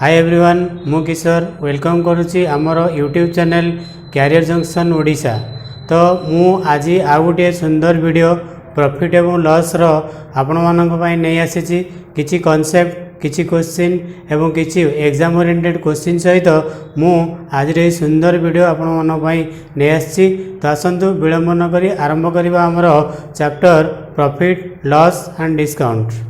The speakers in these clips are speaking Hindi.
हाय एवरीवन मु किशोर वेलकम करुच्ची आमर YouTube channel career junction Odisha. तो मु आज आउ गोटे सुंदर वीडियो प्रॉफिट एवं लॉस रो आपण मानक पई नै आसीची किछि कांसेप्ट किछि क्वेश्चन एवं किछि एग्जाम ओरिएंटेड क्वेश्चन सहित मु आज रे सुंदर वीडियो आपण मानक पई नै आसीची। तो आसंतु विलंब न करी आरंभ करिबा हमर chapter profit loss and discount.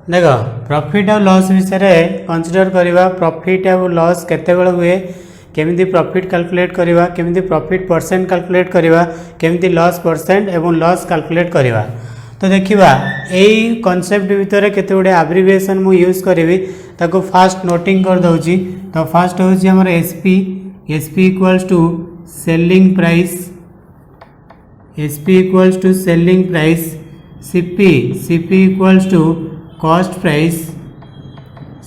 देख प्रॉफिट और लॉस विषय कंसीडर करवा। प्रॉफिट और लॉस केते बेले हुए, केमिति प्रॉफिट कैलकुलेट करवा, केमिति प्रॉफिट परसेंट कैलकुलेट करवा, केमिति लॉस परसेंट एवं लॉस कैलकुलेट करवा। तो देखिबा एई कांसेप्ट भितर केते गुडे एब्रिविएशन मु यूज करबी ताको फास्ट नोटिंग कर दउची। तो फास्ट होची हमर SP equals to selling price, SP equals to selling price, CP equals to cost price,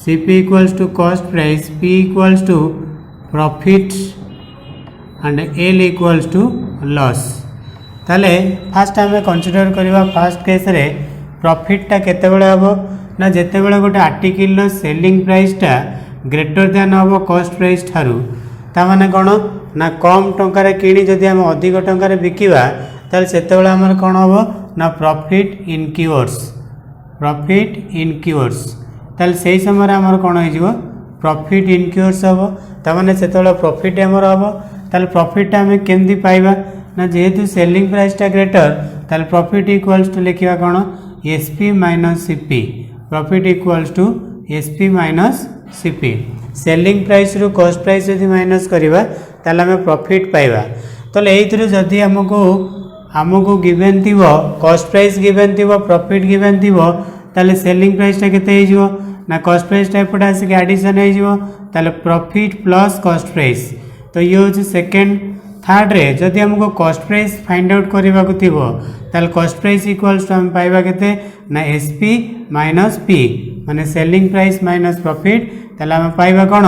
CP equals to cost price, P equals to profit and L equals to loss। ताले फास्ट आम कंसीडर करवा फास्ट केस रे प्रॉफिट टा केते बेले हबो ना जेते बेले गोटे आर्टिकल नो सेलिंग प्राइस टा ग्रेटर देन हबो कॉस्ट प्राइस थारु। ता माने कोन ना कम टंका रे किनी जदि हम अधिक टंका रे बिकिबा ताले सेते बेले हमर कोन हबो ना प्रॉफिट इनक्यूर्स, प्रॉफिट इनक्यूर्स। ताल से समय आमर कौन हो प्रॉफिट इनक्यूर्स हम तमाने से प्रॉफिट आमर हम ताल प्रॉफिट आम केमती पाइबा ना जेहेतु सेलिंग प्राइस टा ग्रेटर ताल प्रॉफिट इक्वल्स टू लिखा कौन SP minus CP, profit equals to SP minus CP. Selling price रु कॉस्ट प्राइस यदि माइनस करवा ताल आम प्रॉफिट पाइबा। तो ये जदि आमको गिवेन थी कॉस्ट प्राइस गिवेन थी प्रॉफिट गिवेन थी ताले सेलिंग प्राइस टा केते हो ना कॉस्ट प्राइस टा एपटे आसिक एडिशन हो ताले प्रॉफिट प्लस कॉस्ट प्राइस। तो ये हूँ सेकेंड। थर्ड रे जदि हमको कॉस्ट प्राइस फाइंड आउट करने को थी ताले कॉस्ट प्राइस इक्वल्स टू हम पाइबा केते ना एसपी माइनस पी माने सेलिंग प्राइस माइनस प्रॉफिट ताले हम पाइबा कौन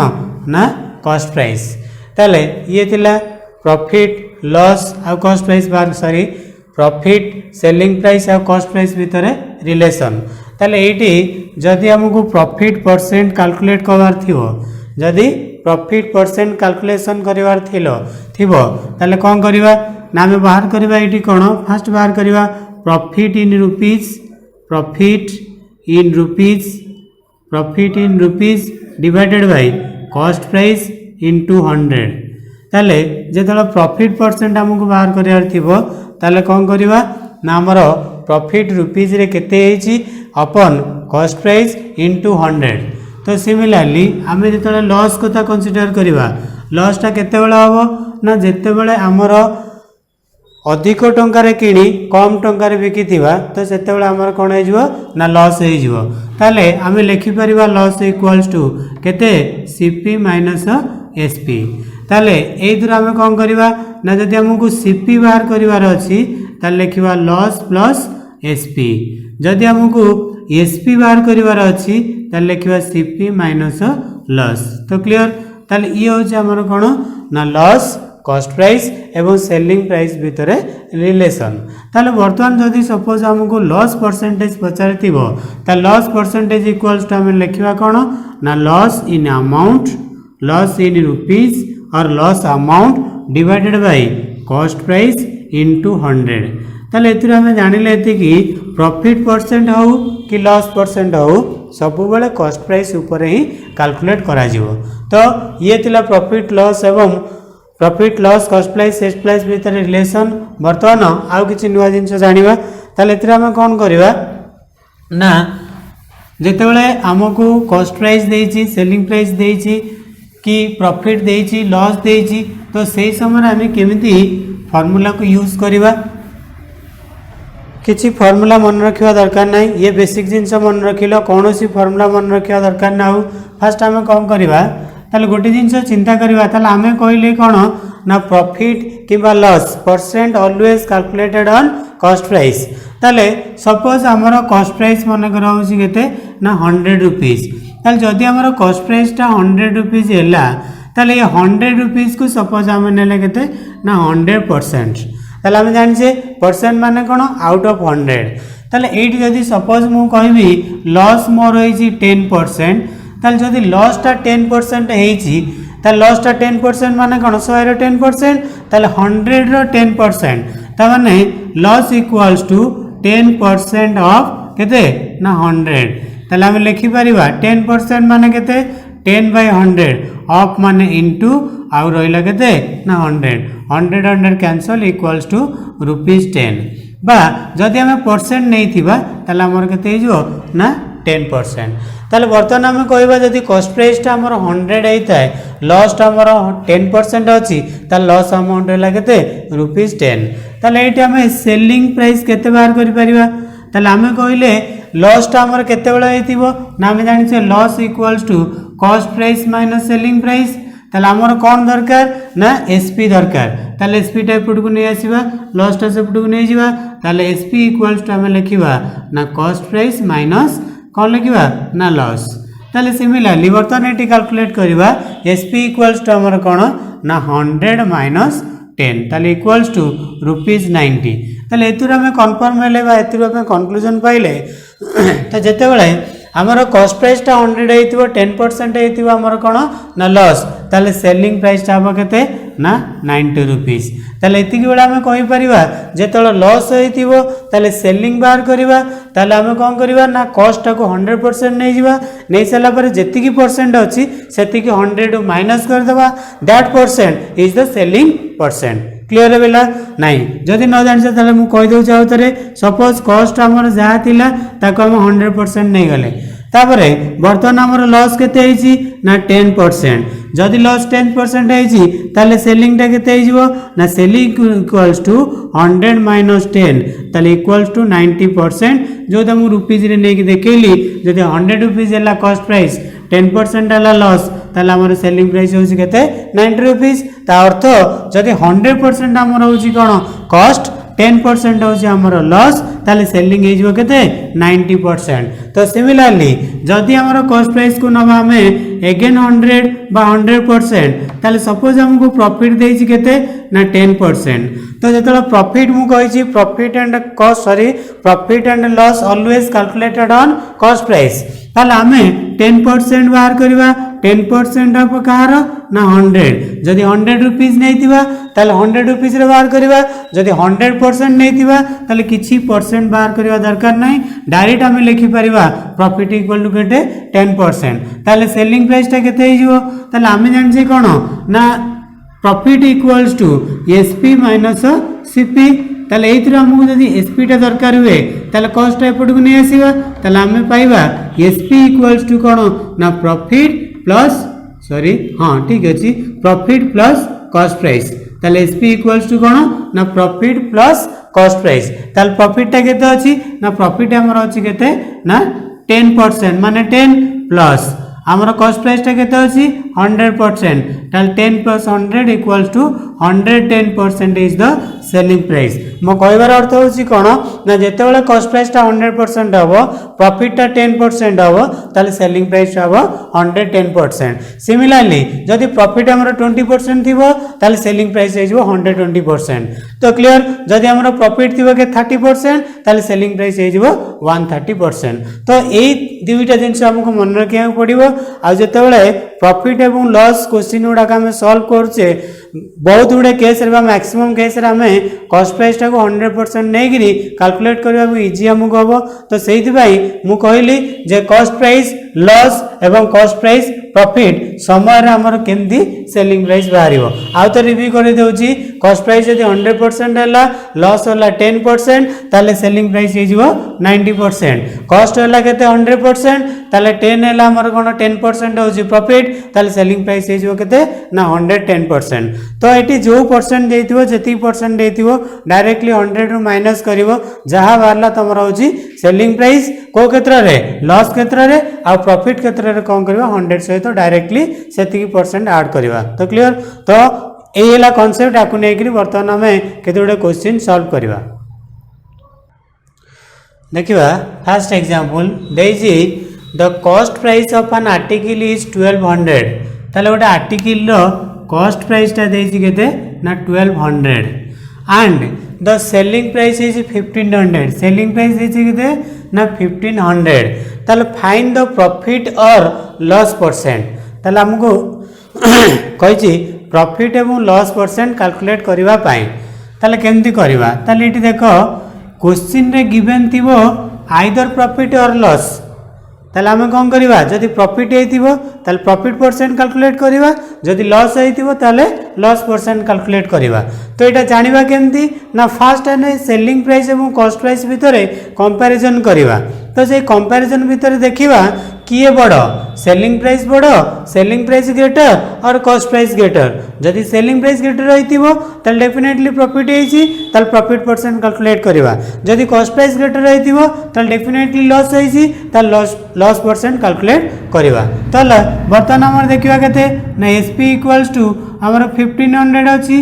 ना कॉस्ट प्राइस। ताले ये थिला प्रॉफिट लॉस आ कॉस्ट प्राइस बार सॉरी प्रॉफिट सेलिंग प्राइस आ कॉस्ट प्राइस भितर रिलेशन। ताले एटी जदि हमको प्रॉफिट परसेंट कैलकुलेट करवार थिवो, जदि प्रॉफिट परसेंट कैलकुलेशन करिवार थिवो ताले कोन करिवा ना हम बाहर करिवा एटी कोन फर्स्ट बाहर करिवा profit in rupees, profit in rupees, profit in rupees divided by cost price into 100। ताले जेतला प्रॉफिट परसेंट हमको बाहर करिवार थिवो ताले कोन करिवा ना हमर प्रॉफिट रुपीज रे केते हेची अपन कॉस्ट प्राइस इनटू 100। तो सिमिलरली आमे जेतला लॉस कथा कंसीडर करिवा लॉस टा केते बेला हबो ना जेते बेले हमर अधिक टंका रे किनी कम टंका रे बिकी थिबा तो सेते बेला हमर कोन हे जिवो ना लॉस हे जिवो। ताले आमे लिखि परिबा लॉस इक्वल्स टू केते सीपी माइनस एसपी। ताले एई दुरा आमे कोन करिवा ना जदि हमकु सीपी बाहर करिवार अछि ताले लिखिबा लॉस प्लस एसपी, जदि हमकु एसपी बाहर करिवार अछि ताले लिखिबा सीपी माइनस लॉस। तो क्लियर। ताले ई होछि हमर कोन ना लॉस कॉस्ट प्राइस एवं सेलिंग प्राइस भितर रिलेशन। ताले वर्तमान जदि सपोज हमकु लॉस परसेंटेज पचारिथिबो ता लॉस परसेंटेज इक्वल्स टू हम लिखिबा कोन ना loss in amount, loss in rupees और loss amount divided by cost price into 100। ताले एथिरा हम जानिले कि प्रॉफिट परसेंट हो कि लॉस परसेंट हो सब बेले कॉस्ट प्राइस ऊपर ही कैलकुलेट करा जिवो। तो ये थिला प्रॉफिट लॉस एवं profit loss cost price set price भीतर रिलेशन। वर्तमान आउ किछि नुवा जिंस जानिबा ताले एथिरा हम कोन करबा ना जेते बेले हमकु कॉस्ट प्राइस देछि, सेलिंग प्राइस देछि कि प्रॉफिट देछि, लॉस देछि तो सही समय आम केमिति फॉर्मूला को यूज करवा। किसी फॉर्मूला मन रखा दरकार ना, ये बेसिक जिनस मन रखिल कौन सी फॉर्मूला मन रखा दरकार ना। फास्ट आम कौन करवा ताले गोटे जिनस चिंता करवा ताले आमे कहले कौन ना प्रॉफिट किबा loss percent always calculated on cost price. ताले सपोज आमर कॉस्ट प्राइस मन कर होछि केते ना 100 रुपीस। ताले जदि आमर कॉस्ट प्राइस टा 100 रुपीस हैला ताले ये 100 रुपीस को सपोज आम नेले केते ना 100%। ताले आम जाने परसेंट माने कौन आउट ऑफ 100। ताले एटी जदि सपोज मु कहबी लॉस मोर होई 10%, ताले जदि लॉसटा 10% हेची ताले लॉसटा 10% माने कौन 100 रो 10%, ताले 100 रो 10%, ता माने लॉस इक्वल्स टू 10% ऑफ केते ना 100। ताले आम लिखि परिबा 10% माने केते 10/100 ऑफ माने इनटू आउ रहिला केते ना 100 100 कैंसल इक्वल्स टू ₹10 बा जदि आम परसेंट नहीं थिबा ताले हमर केते हिजो ना 10%। ताले बर्तमान आम कहबा जदि कॉस्ट प्राइसटा हमर 100 आइताय लॉसटा हमर 10% अछि ताले लॉस अमाउंट होला केते ₹10। ताले एठी आम सेलिंग प्राइस केते बाहर करि परिबा ताले आम कहले लॉसटा हमर केते बेला हेतिबो ना हम जानि छे loss equals to cost price minus selling price. ताले हमर कोन दरकार ना एसपी दरकार। ताले एसपी टा एपट को नै आसीबा लॉस टा सेपट को नै जिबा। ताले एसपी इक्वल्स टू हम लिखिबा ना कॉस्ट प्राइस माइनस कोन लिखिबा ना लॉस। ताले सिमिलरली बर्तमान एटी कैलकुलेट करिबा एसपी इक्वल्स टू हमर कोन ना 100 माइनस 10 ताले इक्वल्स टू ₹90। ताले एतुरा में कन्फर्म हेले बा एतुरा में कंक्लूजन पाइले तो जेते बेले हमर कॉस्ट प्राइस टा 100 हेतिबो 10% हेतिबो हमर कोन ना लॉस ताले सेलिंग प्राइस टा हम केते ना ₹90। ताले एतिकी बेला हम कहि परिबा जेतले लॉस हेतिबो ताले सेलिंग बाहर करिबा। ताले हम कोन करिबा ना कॉस्ट टा को 100% नै जिबा नै सला पर जेतिकी परसेंट अछि सेतिकी 100 माइनस कर देबा that percent is the selling percent. Clear बेला नहीं जदि न जान से मु कहि दउ चाउ तरे सपोज कॉस्ट हमर जहा थिला ताको हम 100% नै गले तापरे वर्तमान हमर लॉस केते हेची ना 10%। जदि लॉस 10% हेची ताले सेलिंग टा केते हेजिवो ना सेलिंग इक्वल्स टू 100 माइनस 10 ताले इक्वल्स टू 90%। जो त मु रुपीज रे नै कि देखेली जदि 100 रुपीज हला कॉस्ट प्राइस 10% हला लॉस ताले हमर सेलिंग प्राइस होची केते ₹90। ता अर्थ जदि 100% हमर होची कोन कॉस्ट 10% होची हमर लॉस ताले सेलिंग हेजिवो केते 90%। तो सिमिलरली जदि हमर कॉस्ट प्राइस को नबा हमें अगेन 100 बा 100% ताले सपोज हमको प्रॉफिट देछि केते ना 10%। तो जेतला प्रॉफिट मु कहिछि profit and cost profit and loss always calculated on cost price. ताले हमें 10% बाहर करबा 10% ऑफ कहार ना 100 जदि 100 रुपीज नै थिबा ताले 100 रुपीज रे बाहर करबा। जदि 100% नै थिबा ताले किछि परसेंट बाहर करबा दरकार नै डायरेक्ट हमें लिखि परिबा प्रॉफिट इक्वल टू केते 10%। ताले सेलिंग प्राइस टा केते हिजो ताले हमें जान छै कोन ना profit equals to SP minus CP. ताले एथरा हमहु जदि एसपी टा दरकार हुए ताले कॉस्ट टा एपट को नै आसीबा ताले हमें पाइबा एसपी इक्वल्स टू कोन ना प्रॉफिट प्लस हाँ ठीक अछि प्रॉफिट प्लस कॉस्ट प्राइस। ताले एसपी इक्वल्स टू कोन ना प्रॉफिट प्लस कॉस्ट प्राइस। ताले प्रॉफिट टा केते अछि ना प्रॉफिट हमर अछि केते ना 10% माने 10 प्लस हमर कॉस्ट प्राइस टा केते अछि 100%। ताले 10 plus 100 equals to 110% is the selling price. मो कहबार अर्थ होछि कोन ना जेते बेले कॉस्ट प्राइस टा 100% हबो प्रॉफिट टा 10% हबो ताले सेलिंग प्राइस हबो 110%। सिमिलरली जदि प्रॉफिट हमर 20% थिबो ताले सेलिंग प्राइस हेजिवो 120%। तो क्लियर जदि हमर प्रॉफिट थिबो के 30% ताले सेलिंग प्राइस हेजिवो 130%। तो एई दुईटा जिंस हमको मन रखिया पड़िबो। आ जेते बेले प्रॉफिट एवं लॉस क्वेश्चन गुडा हम सॉल्व करछे बहुत गुडे केस रे मैक्सिमम केस रे हमें कॉस्ट प्राइस टा को 100% नै गिरी कैलकुलेट करबा इजी हमको हबो। तो सेहि भाई मु कहली जे कॉस्ट प्राइस लॉस एवं कॉस्ट प्राइस प्रॉफिट समय रे हमर केंदी सेलिंग प्राइस बाहरिबो। आ तो रिव्यू कर देउची कॉस्ट प्राइस यदि 100% हला लॉस होला 10% ताले सेलिंग प्राइस हे जिवो 90%। कॉस्ट होला केते 100% ताले 10 हला हमर कोन 10% होची प्रॉफिट ताले सेलिंग प्राइस हे जिवो केते ना 110%। तो एटी जो परसेंट देथिबो जेती परसेंट देथिबो डायरेक्टली 100 रु माइनस करिवो जहा बारला तमरा होची सेलिंग प्राइस को क्षेत्र रे लॉस क्षेत्र रे आ प्रॉफिट क्षेत्र रे कोन करबा 100 सहित डायरेक्टली सेती परसेंट ऐड करबा। तो क्लियर तो एला कांसेप्ट आकु नै कि वर्तमान हमें केतोडे क्वेश्चन सॉल्व करबा। देखिबा फर्स्ट एग्जांपल देजी the cost price of an article is 1200। ताले गोटे आर्टिकल रो कॉस्ट प्राइसटा देछि केते ना 1200 and the selling price is 1500 selling price देछि केते ना 1500 ताले फाइंड द प्रॉफिट और लॉस परसेंट ताले हमको कहिछि प्रॉफिट एवं लॉस परसेंट कैलकुलेट करबा पाई ताले केमती करबा ताले इटी देखो क्वेश्चन रे गिवन थिबो आइदर प्रॉफिट और लॉस ताले आम कौन करवा जदि प्रॉफिट होइथिबो ताले प्रॉफिट परसेंट कैलकुलेट करवा जदि लॉस होइथिबो ताले लॉस परसेंट कैलकुलेट करवा तो एटा जानिबा केमती ना फास्ट आने सेलिंग प्राइस एवं कॉस्ट प्राइस भितरे कंपैरिजन करवा तो से कंपैरिजन भितरे देखिबा किए बड़ सेलिंग प्राइस बड़ सेलिंग प्राइस ग्रेटर और कॉस्ट प्राइस ग्रेटर जदि सेलिंग प्राइस ग्रेटर होइथिबो ताले डेफिनेटली प्रॉफिट होइछि ताले प्रॉफिट परसेंट कैलकुलेट करवा जदि कॉस्ट प्राइस ग्रेटर होइथिबो ताले डेफिनेटली लॉस होइछि ताले लॉस परसेंट कैलकुलेट करवा ताले बर्तमान हमर देखिबा केते ना एसपी इक्वल्स टू हमर 1500 अछि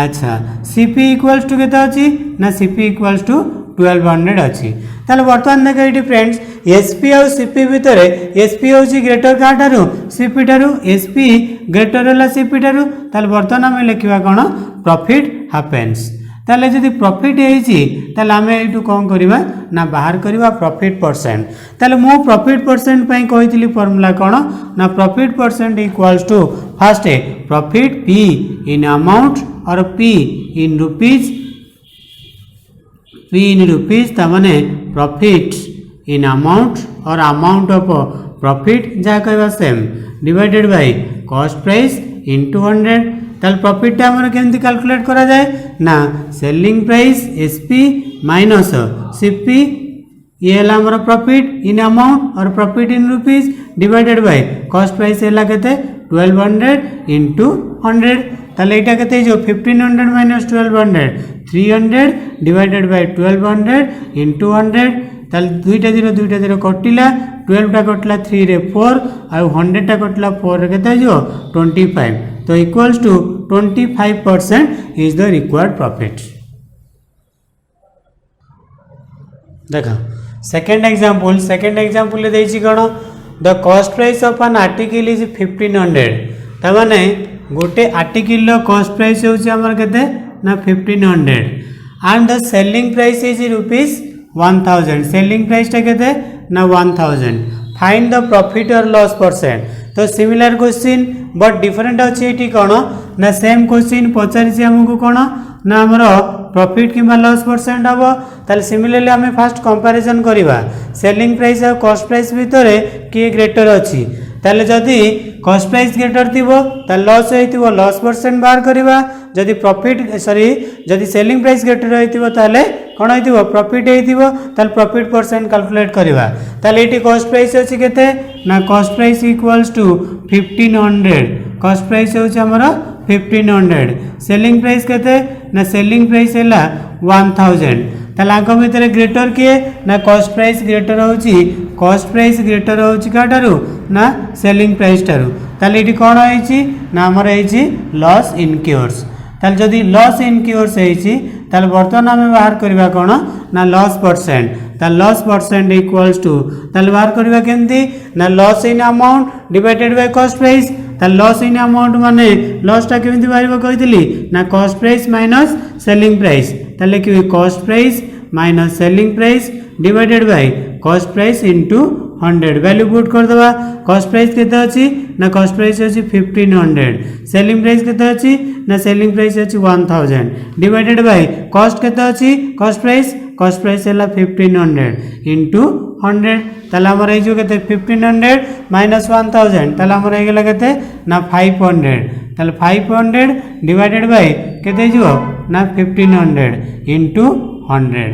अच्छा सीपी इक्वल्स टू केते अछि ना सीपी इक्वल्स टू 1200 अछि ताले बर्तमान देखो ये फ्रेंड्स एसपी और सीपी भितर एसपी हूँ ग्रेटर क्या ठारू सीपी ठारू एसपी ग्रेटर है सीपी ठारू ताले बर्तमान आम लिखा कौन प्रॉफिट हैपेंस ताले जदि प्रॉफिट है आम ये कौन करवा ना बाहर करवा प्रॉफिट परसेंट ताले मु प्रॉफिट परसेंट कही फॉर्मूला कौन ना profit percent equals to first profit P in amount और P in rupees P in rupees तमाने प्रॉफिट इन अमाउंट और अमाउंट ऑफ प्रॉफिट जहाँ कहवा same divided by cost price in 200 ताल प्रॉफिट टा हमर केमती कैलकुलेट करा जाए ना selling price SP minus CP ये हला हमर प्रॉफिट इन अमाउंट और profit in rupees divided by cost price हला केते 1200 into 100 ताले एटा केते जो 1500 minus 1200 300 divided by 1200 into 100 ताले दुईटा जीरो कटिला 12 टा कटला 3 रे 4 और 100 टा कटला 4 रे केते जो 25 तो equals to 25% is the required profit. देखो सेकंड एग्जांपल ले देछि कोन the cost price of an article is 1500 तमाने गोटे आर्टिकल रो कॉस्ट प्राइस होछि हमर केते ना 1500 and the selling price is rupees 1000 selling price टा केते ना 1000 फाइंड द प्रॉफिट और लॉस परसेंट तो सिमिलर क्वेश्चन बट डिफरेंट अछि एठी कोन ना सेम क्वेश्चन पचारि हमको कोन ना हमरो प्रॉफिट किबा लॉस परसेंट हबो ताले सिमिलरली हमें फर्स्ट कंपैरिजन करिवा सेलिंग प्राइस और कॉस्ट प्राइस भितरे की ग्रेटर अछि ताले जदी कॉस्ट प्राइस ग्रेटर थिबो ताले लॉस होइथिबो लॉस परसेंट बाहर करिवा जदी प्रॉफिट जदी सेलिंग प्राइस ग्रेटर होइथिबो ताले कोन होइथिबो प्रॉफिट होइथिबो ताले प्रॉफिट परसेंट कैलकुलेट करिवा ताले एटी कॉस्ट प्राइस अछि केते ना cost price equals to 1500 cost price होछि हमरो 1500 सेलिंग प्राइस केते ना सेलिंग प्राइस हैला 1000 ताले आंको भितर ग्रेटर किए ना कॉस्ट प्राइस ग्रेटर होछि कॉस्ट प्राइस ग्रेटर होछि काटारू ना सेलिंग प्राइस टारू ताले एटी कोन होइछि ना हमर होइछि लॉस इनक्योर्स ताले जदी लॉस इनक्योर्स होइछि ताले वर्तमान हम बाहर करबा कोन ना लॉस परसेंट ताले लॉस परसेंट इक्वल्स टू ताले बाहर करबा केमती ना loss in amount divided by cost price ताले लॉस इन अमाउंट माने लॉस टा केमती बाहर कहितली ना cost price minus selling price ताले कि cost price minus selling price divided by cost price into 100 value put कर दबा कॉस्ट प्राइस केते अछि ना कॉस्ट प्राइस अछि 1500 सेलिंग प्राइस केते अछि ना सेलिंग प्राइस अछि 1000 डिवाइडेड बाय कॉस्ट केते अछि कॉस्ट प्राइस हैला 1500 इनटू 100 ताला हमर ए जो केते 1500 माइनस 1000 ताला हमर ए गेला केते ना 500 ताले 500 डिवाइडेड बाय केते जो ना 1500 इनटू 100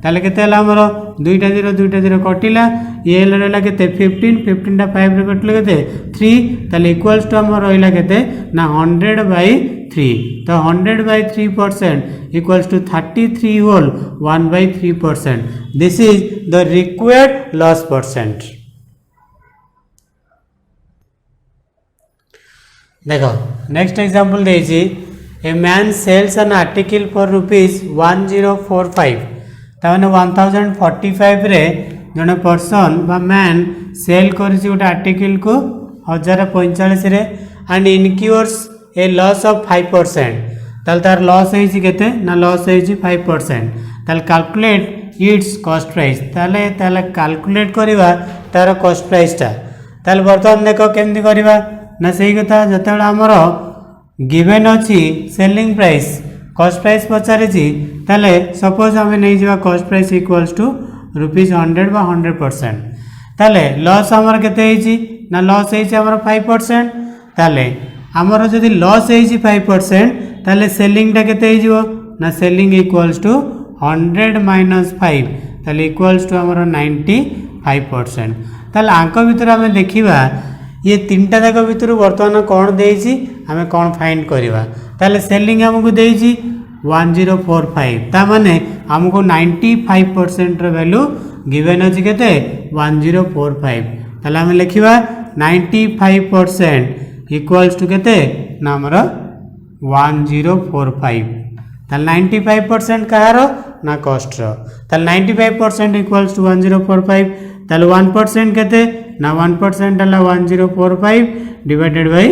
ताले केते हला हमर दुईटा जीरो कटिला ये रहला केते 15 टा 5 रे कटले केते 3 ताले इक्वल्स टू हमर रहला केते ना 100 बाय 3 तो 100 by 3% equals to 33 whole 1/3%. This is the required loss percent. देखो नेक्स्ट एग्जांपल देछि a man sells an article for ₹1045 ताने 1045 रे जने पर्सन बा मैन सेल करछि गोटे आर्टिकल को 1045 रे एंड इनक्योर्स ए लॉस ऑफ 5%, ताल तार लॉस है केते ना लॉस है 5%, ताल कैलकुलेट इट्स कॉस्ट प्राइस, ताले ताले कैलकुलेट करबा तार कॉस्ट प्राइस ता। ताल वर्तमान देखो केमती करबा ना सही कथा जतबेला हमर गिवन अछि सेलिंग प्राइस कॉस्ट प्राइस पचारे ताले सपोज आम नहीं जा कॉस्ट प्राइस इक्वल्स टू ₹100 बा 100%, ताले लॉस आमर केते होईची ना लॉस होईची आमर 5%, ताले आमर जदि लॉस होईची 5% ताले सेलिंग टा केते होईजिवो ना सेलिंग इक्वल्स टू 100 माइनस 5 ताले इक्वल्स टू आमर 95%। ताले आंक भितर आम देखिबा ये तीनटा जाक भितर वर्तमान कौन देइछि आमे कौन फाइंड करबा, ताले सेलिंग हमको देइछि 1045, ता माने हमको 95% रो वैल्यू गिवन अछि केते 1045, ताले हम लिखिबा 95% इक्वल्स टू केते ना हमर 1045, ताले 95% कहारो ना कॉस्ट रो, ताले 95% इक्वल्स टू 1045, ताले 1% केते ना 1% हला 1045 डिवाइडेड बाय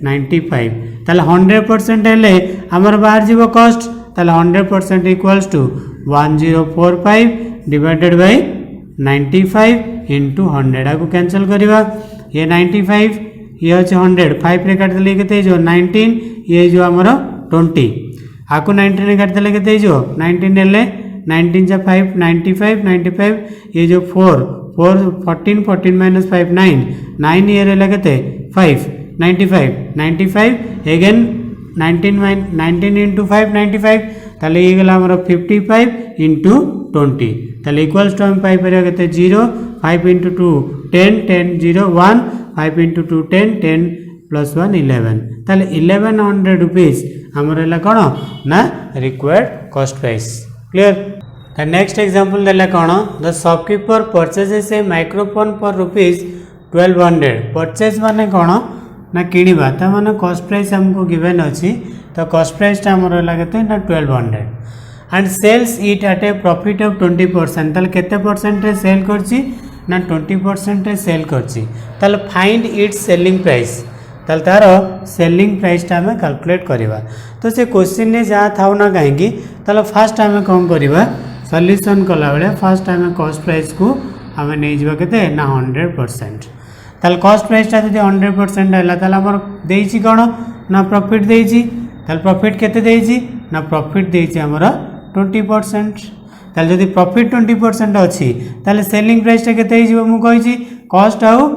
95, ताले 100% हेले हमर बाहर जीवो कॉस्ट, ताले 100% equals to 1045 divided by 95 into 100 आको कैंसिल करबा, ये 95 ये अछि 100 5 रे काट देले केते जो 19, ये जो हमर 20 आको 19 रे काट देले केते जो 19 हेले 19 जा 5 95 ये जो 4 14 माइनस 5 9 ये रे लगते 5 95 अगेन 19 इंटू 5 95, ताले ये गला हमर 55 इंटू 20, ताले इक्वल्स टू हम पाई परिया केते 0 5 इंटू 2 10 10 0 1 5 इंटू 2 10 10 प्लस 1 11, ताले 1100 रुपीस हमर हला कोन ना required cost price. Clear. The next example देला कौन the shopkeeper purchases A microphone for ₹1200, purchase माने कौन ना किणवा ता माने कॉस्ट प्राइस हमको गिवन अछि, तो कॉस्ट प्राइस टा हमर लागते ना 1200 and sells it at a profit of 20%, ताले केते परसेंट रे सेल करछि ना 20% रे सेल करछि, ताले फाइंड इट्स सेलिंग प्राइस, ताले तार सेलिंग प्राइस टा हमें कैलकुलेट करबा। तो से क्वेश्चन ने जा थाउ ना काहेकि ताले फास्ट हमें कोन करबा सॉल्यूशन कला बेले फास्ट आम कॉस्ट प्राइस को आम नहीं जावा केते ना 100%, ताल कॉस्ट प्राइस ता जदी 100% हैला ताल हमर देइछि कोन ना प्रॉफिट देइछि, ताल प्रॉफिट केते देइछि ना प्रॉफिट देइछि हमर 20%, ताल जदी प्रॉफिट 20% अछि ताल सेलिंग प्राइस ता केते हिजिवो मु कहिछि कॉस्ट आउ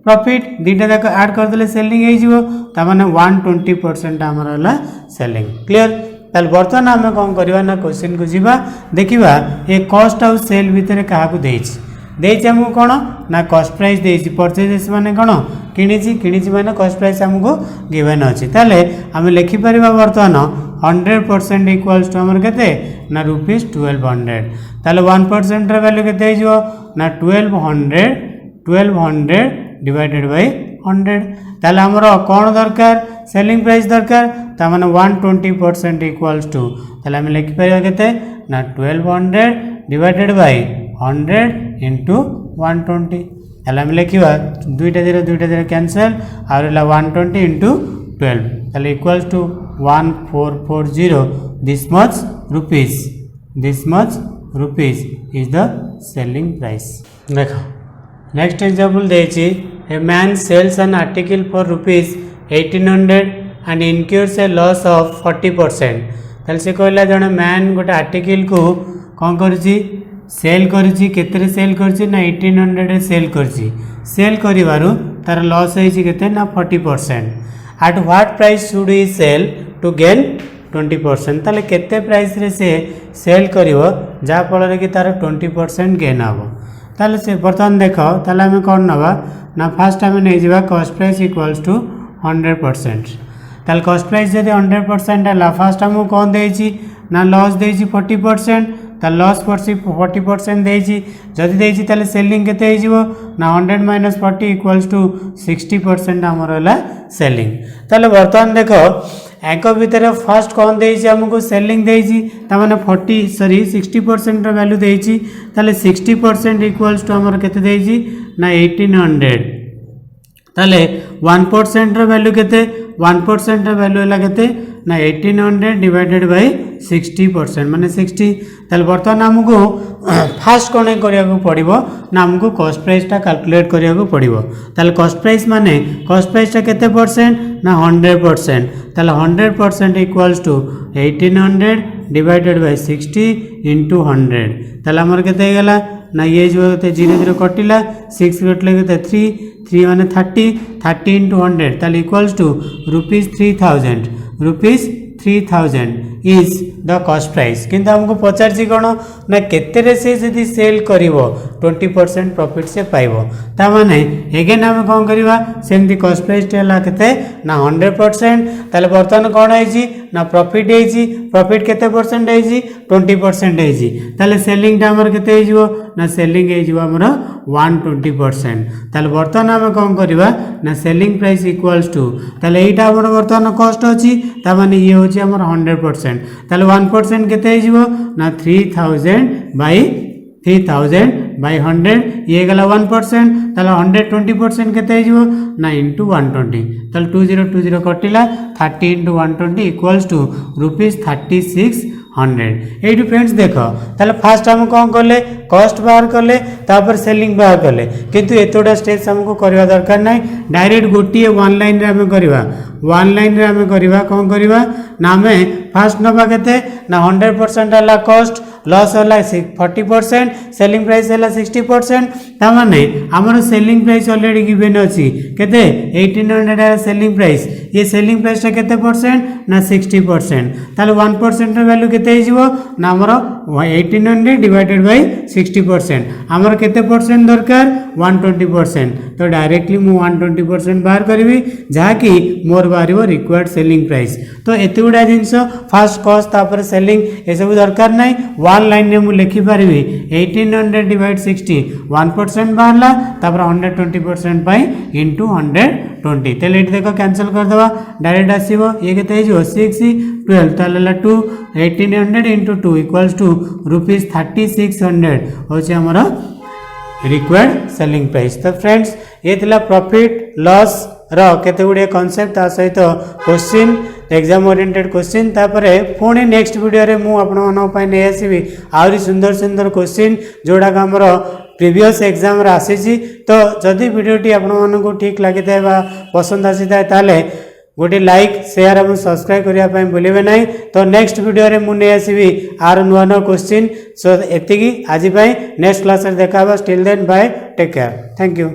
प्रॉफिट दीटा जाक ऐड कर देले सेलिंग हिजिवो, ता माने 120% हमर हला सेलिंग। क्लियर। ताल बर्तमान आम कौन करवा ना क्वेश्चन को जीवा देखिबा ये कॉस्ट आउ सेल भितर क्या देइछि हमको कौन ना कॉस्ट प्राइस देइछि, परचेजेस माने कौन किणिछि माने कॉस्ट प्राइस हमको गिवन अछि, ताले आम लिखि परिबा बर्तमान 100% इक्वल्स टू हमर केते ना ₹1200, ताले 1% रे वैल्यू केते हिजो ना 1200 डिवाइडेड बाय 100, ताले हमर कोन दरकार सेलिंग प्राइस दरकार ता माने 120% इक्वल्स टू, ताले हम लिखि परिबा केते ना 1200 डिवाइडेड बाय 100 इंटू 120, ताले हम लिखिबा दुईटा 0 कैंसिल और 120 इंटू 12, ताले equals to 1440 this much rupees is the selling price. देखो नेक्स्ट एग्जांपल देछि a man sells an article for ₹1800 and incurs a loss of 40%, ताले से कहला जने मैन गोटे आर्टिकल को कौन करछि सेल करछि, केते सेल करछि ना 1800 रे सेल करछि, सेल करिवारु तार लॉस होइछि केते ना 40%, at what price should he sell to gain 20%, ताले केते प्राइस रे से सेल करिवो जा फल कि तार 20% गेन हबो, ताले से बर्तमान देखो ताले हमें कौन नबा ना फास्ट हमें नहीं जावा कॉस्ट प्राइस इक्वल्स टू 100%, ताले कॉस्ट प्राइस जदि 100% है फास्ट हमको कौन देइछि ना लॉस देइछि 40%, ताले लॉस 40% देइछि, जदि देइछि ताले सेलिंग केते हिजिवो ना 100 माइनस 40 इक्वल्स टू 60% हमर होला सेलिंग। ताले बर्तमान देखो एक भितर फास्ट कौन देइछि हमको सेलिंग देइछि ता माने 60% रो वैल्यू देइछि, ताले 60% इक्वल्स टू हमर केते देइछि ना 1800, ताले 1% रो वैल्यू केते 1% वैल्यू है केते ना 1800 डिवाइडेड बाय 60% माने 60 ताले बर्तमान हमको फास्ट कोन करिया पड़िबो ना हमको कॉस्ट प्राइस टा कैलकुलेट करिया पड़िबो ताले कॉस्ट प्राइस माने कॉस्ट प्राइस टा केते परसेंट ना 100% ताले 100% equals to 1800 divided by 60 into 100 ताले हमर केते गेला ना ये जो 0 कटिला 6 कटले केते 3 माने 30 इंटू 100 ताले equals to ₹3000 is the cost price किंतु हमको पचार कौन ना केते से जदि सेल करिवो 20% प्रॉफिट से पाइबो ता माने एगेन हम कौन करवा सेमती कॉस्ट प्राइस टेला केते ना 100% ताले बर्तमान कौन है ना प्रॉफिट केते परसेंट है 20% है ताले सेलिंग टा हमर केते हो ना सेलिंग है हमर 120% ताले बर्तमान हम कौन करवा ना सेलिंग प्राइस इक्वल्स टू ताले एटा हमर बर्तमान कॉस्ट अछि ता माने ये होछि हमर 100% ताले 1% केते हो ना 3000 बाय 100 ये गला 1% ताले 120% केते हो ना इंटू 120 ताले 2020 कटिला 30 इंटू 120 इक्वल्स टू ₹3600 एठी फ्रेंड्स देखो ताले फास्ट हम कौन कले कॉस्ट बाहर कले तापर सेलिंग बाहर कले किंतु एतोडा स्टेज हमको करवा दरकार नै डायरेक्ट गोटी वन लाइन रे हम करवा वन लाइन रे हम करवा कौन करवा ना हमें फास्ट नबा केते ना 100% हला कॉस्ट लॉस हला 40% सेलिंग प्राइस हला 60% ता माने हमर सेलिंग प्राइस ऑलरेडी गिवन अछि केते 1800 सेलिंग प्राइस ये सेलिंग प्राइस ता केते परसेंट ना 60% ताले 1% रे वैल्यू केते हिजबो ना हमर 1800 डिवाइडेड बाय 60% हमर केते परसेंट दरकार 120% तो डायरेक्टली मु 120% बाहर करबी जहा कि मोर बारिबो रिक्वायर्ड सेलिंग प्राइस तो एते गुडा जिंस फास्ट कॉस्ट तापर सेलिंग ए सब दरकार नै वन लाइन ने मु लिखि पारिबी 1800 डिवाइड 60 1% बाहरला तापर 120% बाय इनटू 120 तेले एठी देखो कैंसिल कर देबा डायरेक्ट आसीबो ये केते हिजो 6 12 तालेला 2 1800 इंटू 2 इक्वल्स टू ₹3600 होचे हमरा रिक्वायर्ड सेलिंग प्राइस तो फ्रेंड्स ये थिला प्रॉफिट लॉस रो केते गुडे कांसेप्ट ता सहित क्वेश्चन एग्जाम ओरिएंटेड क्वेश्चन तापरे पुणी नेक्स्ट वीडियो रे मु आपण मानो पय नै आसीबी आउरी सुंदर सुंदर क्वेश्चन जोडा हमर प्रीवियस एग्जाम रे आसीची तो जदि वीडियोटी आपण मानको ठीक लागि थाए बा पसंद आसी थाए ताले गोटे लाइक शेयर और सब्सक्राइब करने भूलें ना तो नेक्स्ट वीडियो रे मु नहीं आसबि आर नुआ नुआ क्वेश्चन सो एतिकी आज नेक्स्ट क्लास रे देखा still then bye take care thank you.